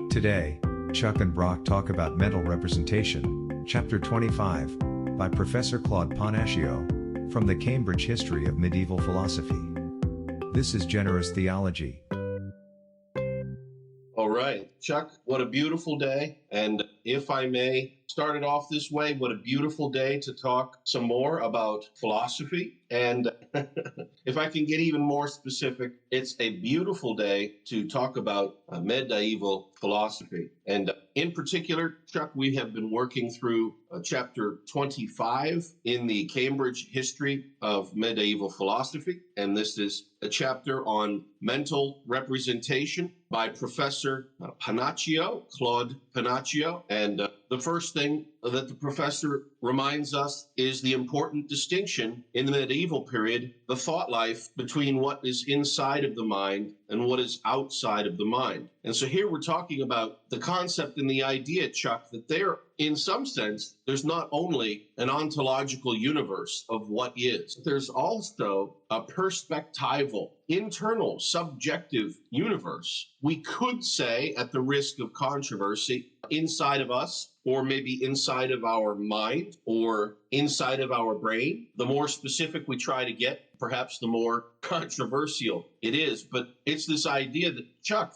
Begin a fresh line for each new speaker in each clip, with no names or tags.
Today, Chuck and Brock talk about mental representation, Chapter 25, by Professor Panaccio, from the Cambridge History of Medieval Philosophy. This is Generous Theology.
All right, Chuck, what a beautiful day. And if I may start it off this way, what a beautiful day to talk some more about philosophy. And if I can get even more specific, it's a beautiful day to talk about medieval philosophy. And in particular, Chuck, we have been working through chapter 25 in the Cambridge History of Medieval Philosophy. And this is a chapter on mental representation by Professor Panaccio, Claude Panaccio. And the first thing that the professor reminds us is the important distinction in the medieval period, the thought life between what is inside of the mind and what is outside of the mind. And so here we're talking about the concept and the idea, Chuck, that there, in some sense, there's not only an ontological universe of what is, there's also a perspectival, internal, subjective universe. We could say, at the risk of controversy, inside of us, or maybe inside of our mind, or inside of our brain. The more specific we try to get, perhaps the more controversial it is. But it's this idea that, Chuck,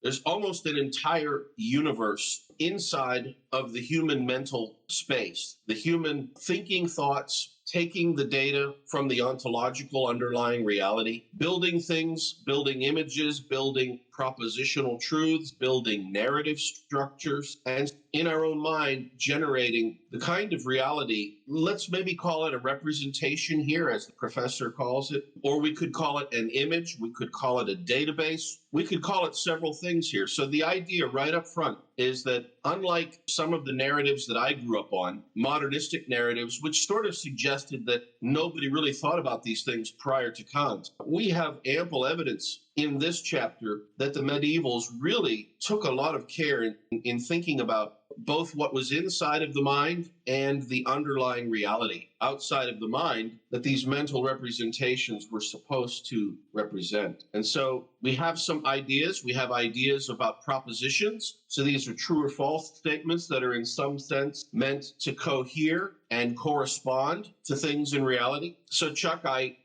there's almost an entire universe inside of the human mental space, the human thinking thoughts, taking the data from the ontological underlying reality, building things, building images, building propositional truths, building narrative structures, and in our own mind, generating the kind of reality, let's maybe call it a representation here, as the professor calls it, or we could call it an image, we could call it a database, we could call it several things here. So the idea right up front is that unlike some of the narratives that I grew up on, modernistic narratives, which sort of suggested that nobody really thought about these things prior to Kant, we have ample evidence in this chapter that the medievals really took a lot of care in thinking about both what was inside of the mind and the underlying reality outside of the mind that these mental representations were supposed to represent. And so we have some ideas. We have ideas about propositions. So these are true or false statements that are in some sense meant to cohere and correspond to things in reality. So Chuck, I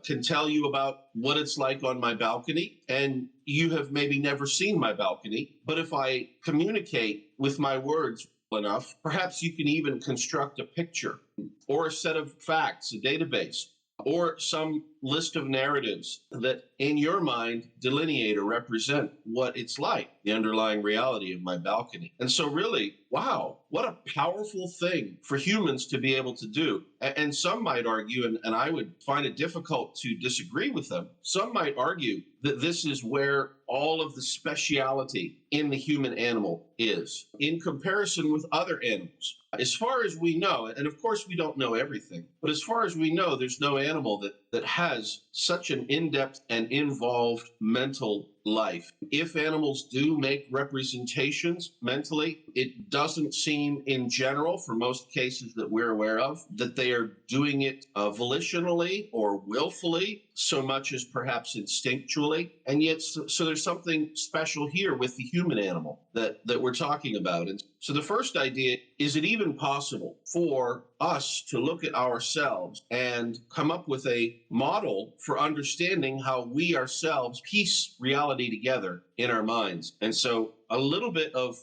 can tell you about what it's like on my balcony, and you have maybe never seen my balcony, but if I communicate with my words enough, perhaps you can even construct a picture or a set of facts, a database, or some list of narratives that in your mind delineate or represent what it's like, the underlying reality of my balcony. And so really, wow, what a powerful thing for humans to be able to do. And some might argue, and I would find it difficult to disagree with them, some might argue that this is where all of the speciality in the human animal is in comparison with other animals. As far as we know, and of course we don't know everything, but as far as we know, there's no animal that has such an in-depth and involved mental life. If animals do make representations mentally, it doesn't seem in general, for most cases that we're aware of, that they are doing it volitionally or willfully, so much as perhaps instinctually. And yet, so there's something special here with the human animal that we're talking about. And so the first idea, is it even possible for us to look at ourselves and come up with a model for understanding how we ourselves piece reality together in our minds? And so a little bit of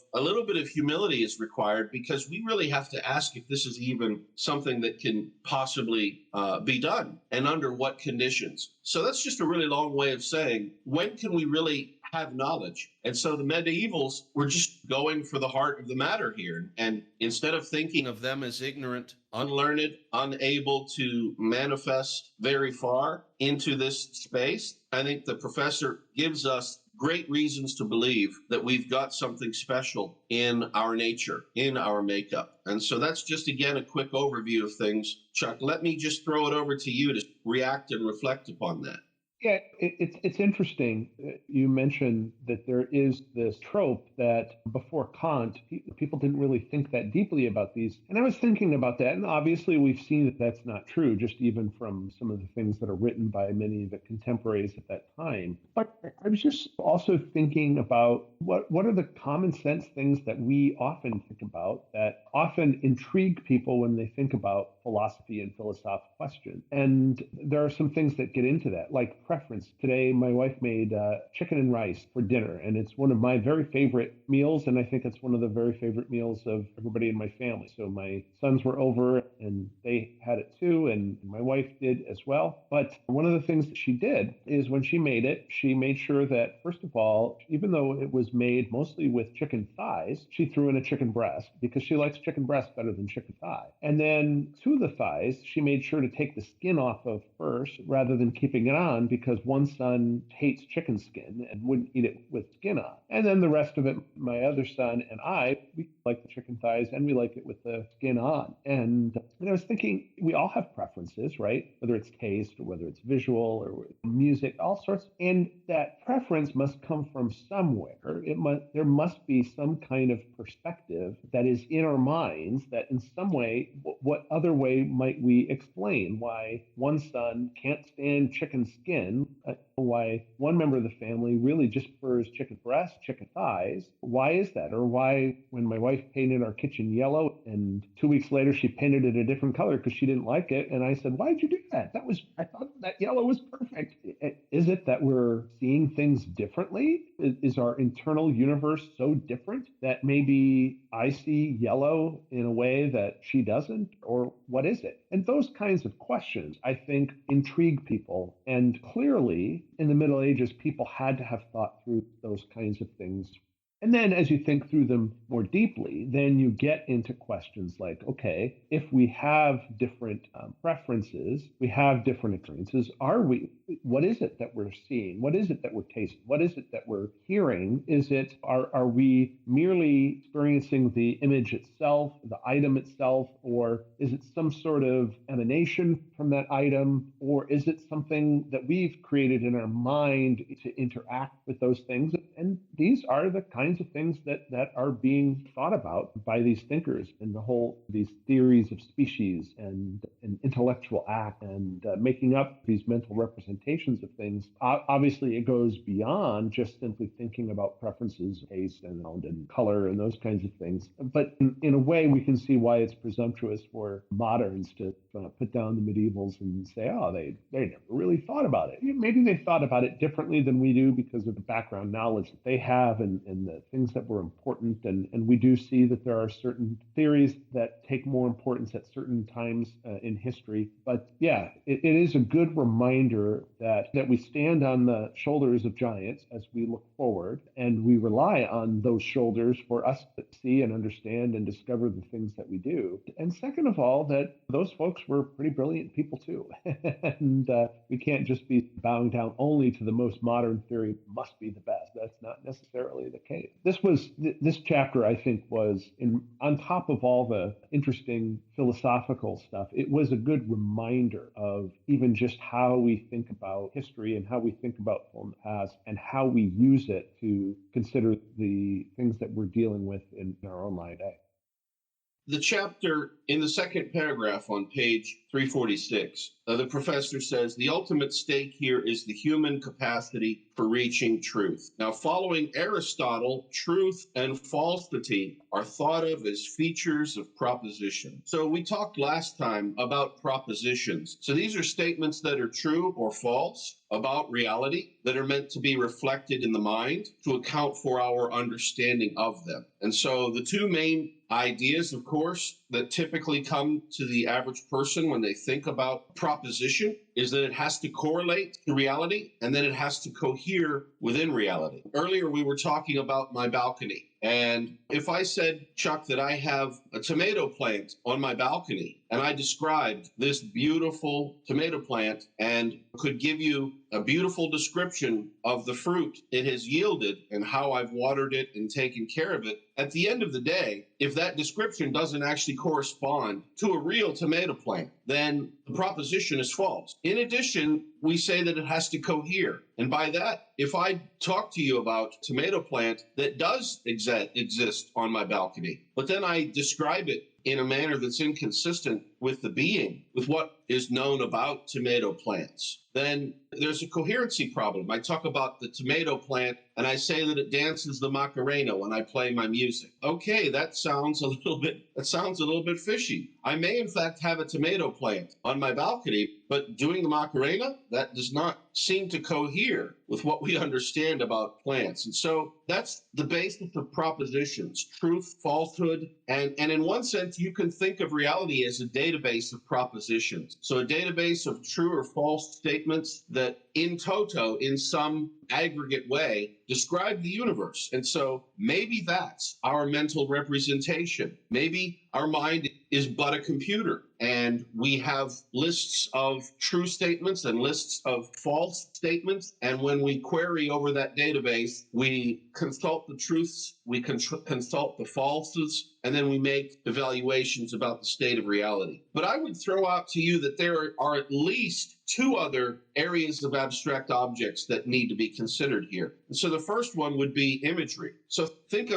humility is required, because we really have to ask if this is even something that can possibly be done, and under what conditions. So that's just a really long way of saying, when can we really have knowledge? And so the medievals were just going for the heart of the matter here. And instead of thinking of them as ignorant, unlearned, unable to manifest very far into this space, I think the professor gives us great reasons to believe that we've got something special in our nature, in our makeup. And so that's just, again, a quick overview of things. Chuck, let me just throw it over to you to react and reflect upon that.
Yeah, it's interesting. You mentioned that there is this trope that before Kant, people didn't really think that deeply about these. And I was thinking about that, and obviously we've seen that that's not true, just even from some of the things that are written by many of the contemporaries at that time. But I was just also thinking about what are the common sense things that we often think about that often intrigue people when they think about philosophy and philosophical questions. And there are some things that get into that, like preference. Today, my wife made chicken and rice for dinner, and it's one of my very favorite meals, and I think it's one of the very favorite meals of everybody in my family. So my sons were over, and they had it too, and my wife did as well. But one of the things that she did is when she made it, she made sure that, first of all, even though it was made mostly with chicken thighs, she threw in a chicken breast because she likes chicken breast better than chicken thigh. And then two of the thighs, she made sure to take the skin off of first rather than keeping it on because one son hates chicken skin and wouldn't eat it with skin on. And then the rest of it, my other son and we like the chicken thighs and we like it with the skin on. And I was thinking, we all have preferences, right? Whether it's taste or whether it's visual or music, all sorts. And that preference must come from somewhere. There must be some kind of perspective that is in our minds that in some way, what other way might we explain why one son can't stand chicken skin, why one member of the family really just prefers chicken breast, chicken thighs. Why is that? Or why, when my wife painted our kitchen yellow and 2 weeks later she painted it a different color because she didn't like it, and I said, "Why'd you do that? I thought that yellow was perfect." Is it that we're seeing things differently? Is our internal universe so different that maybe I see yellow in a way that she doesn't? Or what is it? And those kinds of questions, I think, intrigue people. And clearly, in the Middle Ages, people had to have thought through those kinds of things. And then as you think through them more deeply, then you get into questions like, okay, if we have different preferences, we have different experiences, what is it that we're seeing? What is it that we're tasting? What is it that we're hearing? Are we merely experiencing the image itself, the item itself, or is it some sort of emanation from that item? Or is it something that we've created in our mind to interact with those things? And these are the kinds of things that are being thought about by these thinkers and these theories of species and an intellectual act and making up these mental representations of things. Obviously, it goes beyond just simply thinking about preferences, taste, and color and those kinds of things. But in a way, we can see why it's presumptuous for moderns to put down the medievals and say, oh, they never really thought about it. Maybe they thought about it differently than we do because of the background knowledge that they have and the things that were important. And we do see that there are certain theories that take more importance at certain times in history. But yeah, it is a good reminder that we stand on the shoulders of giants as we look forward, and we rely on those shoulders for us to see and understand and discover the things that we do. And second of all, that those folks were pretty brilliant people too. And we can't just be bowing down only to the most modern theory must be the best. That's not necessarily the case. This chapter, I think, was on top of all the interesting philosophical stuff, it was a good reminder of even just how we think about history and how we think about the past and how we use it to consider the things that we're dealing with in our own life today.
The chapter in the second paragraph on page 346, the professor says, the ultimate stake here is the human capacity for reaching truth. Now, following Aristotle, truth and falsity are thought of as features of proposition. So we talked last time about propositions. So these are statements that are true or false about reality that are meant to be reflected in the mind to account for our understanding of them. And so the two main ideas, of course, that typically come to the average person when they think about proposition is that it has to correlate to reality and then it has to cohere within reality. Earlier, we were talking about my balcony. And if I said, Chuck, that I have a tomato plant on my balcony, and I described this beautiful tomato plant and could give you a beautiful description of the fruit it has yielded and how I've watered it and taken care of it, at the end of the day, if that description doesn't actually correspond to a real tomato plant, then the proposition is false. In addition, we say that it has to cohere. And by that, if I talk to you about a tomato plant that does exist on my balcony, but then I describe it in a manner that's inconsistent with the being, with what is known about tomato plants, then there's a coherency problem. I talk about the tomato plant and I say that it dances the Macarena when I play my music. Okay, that sounds a little bit fishy. I may in fact have a tomato plant on my balcony, but doing the Macarena, that does not seem to cohere with what we understand about plants. And so that's the basis of propositions: truth, falsehood, and in one sense, you can think of reality as a database of propositions. So a database of true or false statements that in toto, in some aggregate way, describe the universe. And so maybe that's our mental representation. Maybe our mind is but a computer, and we have lists of true statements and lists of false statements. And when we query over that database, we consult the truths, we consult the falses, and then we make evaluations about the state of reality. But I would throw out to you that there are at least two other areas of abstract objects that need to be considered here. And so the first one would be imagery. So take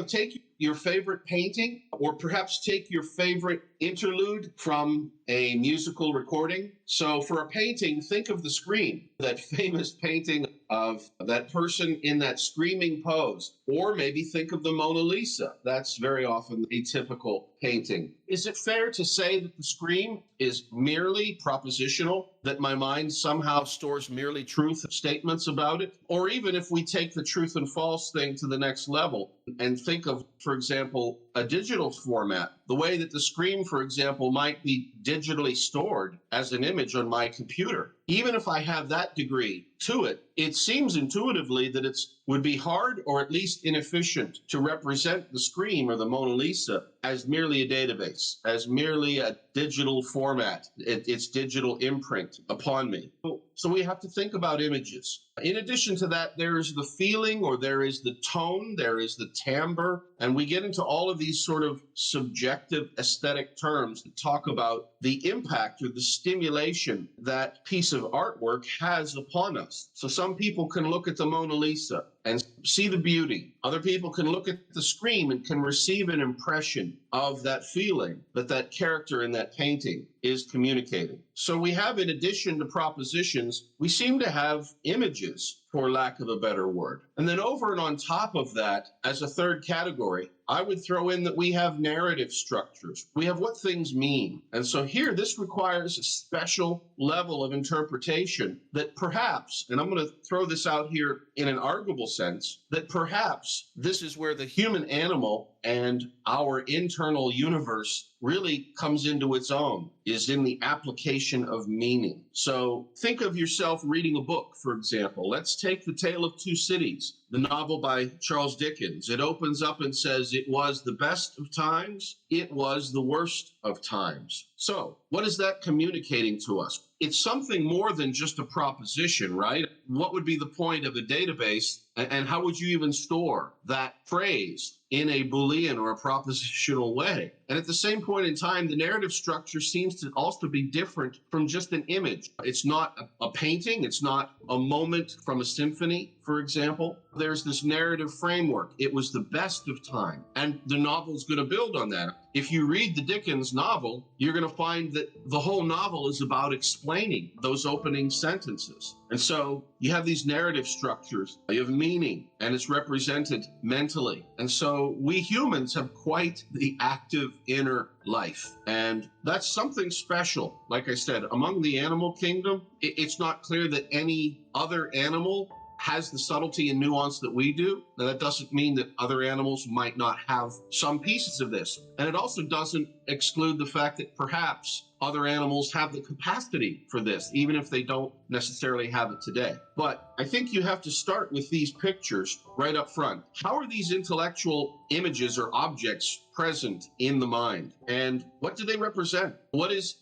your favorite painting, or perhaps take your favorite interlude from a musical recording. So for a painting, think of the scream, that famous painting of that person in that screaming pose. Or maybe think of the Mona Lisa. That's very often a typical painting. Is it fair to say that the scream is merely propositional, that my mind somehow stores merely truth statements about it? Or even if we take the truth and false thing to the next level and think of, for example, a digital format, the way that the scream, for example, might be digitally stored as an image on my computer. Even if I have that degree to it, it seems intuitively that it would be hard or at least inefficient to represent the scream or the Mona Lisa as merely a database, as merely a digital format, its digital imprint upon me. So we have to think about images. In addition to that, there is the feeling, or there is the tone, there is the timbre, and we get into all of these sort of subjective aesthetic terms that talk about the impact or the stimulation that piece of artwork has upon us. So some people can look at the Mona Lisa and see the beauty. Other people can look at the scream and can receive an impression of that feeling that that character in that painting is communicating. So we have, in addition to propositions, we seem to have images, for lack of a better word. And then over and on top of that, as a third category, I would throw in that we have narrative structures. We have what things mean. And so here, this requires a special level of interpretation that perhaps, and I'm going to throw this out here in an arguable sense, that perhaps this is where the human animal and our internal universe really comes into its own, is in the application of meaning. So think of yourself reading a book, for example. Let's take The Tale of Two Cities, the novel by Charles Dickens. It opens up and says, it was the best of times, it was the worst of times. So what is that communicating to us? It's something more than just a proposition, right? What would be the point of a database, and how would you even store that phrase in a Boolean or a propositional way? And at the same point in time, the narrative structure seems to also be different from just an image. It's not a painting. It's not a moment from a symphony, for example. There's this narrative framework. It was the best of time. And the novel's going to build on that. If you read the Dickens novel, you're going to find that the whole novel is about explaining those opening sentences. And so you have these narrative structures, you have meaning, and it's represented mentally. And so we humans have quite the active inner life. And that's something special. Like I said, among the animal kingdom, it's not clear that any other animal has the subtlety and nuance that we do. Now, that doesn't mean that other animals might not have some pieces of this. And it also doesn't exclude the fact that perhaps other animals have the capacity for this, even if they don't necessarily have it today. But I think you have to start with these pictures right up front. How are these intellectual images or objects present in the mind? And what do they represent? What is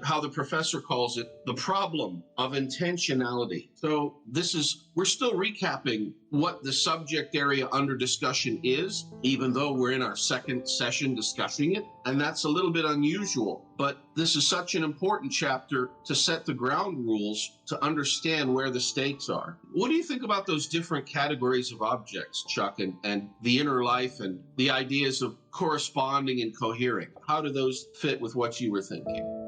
how the professor calls it, the problem of intentionality? So we're still recapping what the subject area under discussion is, even though we're in our second session discussing it. And that's a little bit unusual, but this is such an important chapter to set the ground rules to understand where the stakes are. What do you think about those different categories of objects, Chuck, and the inner life and the ideas of corresponding and cohering? How do those fit with what you were thinking?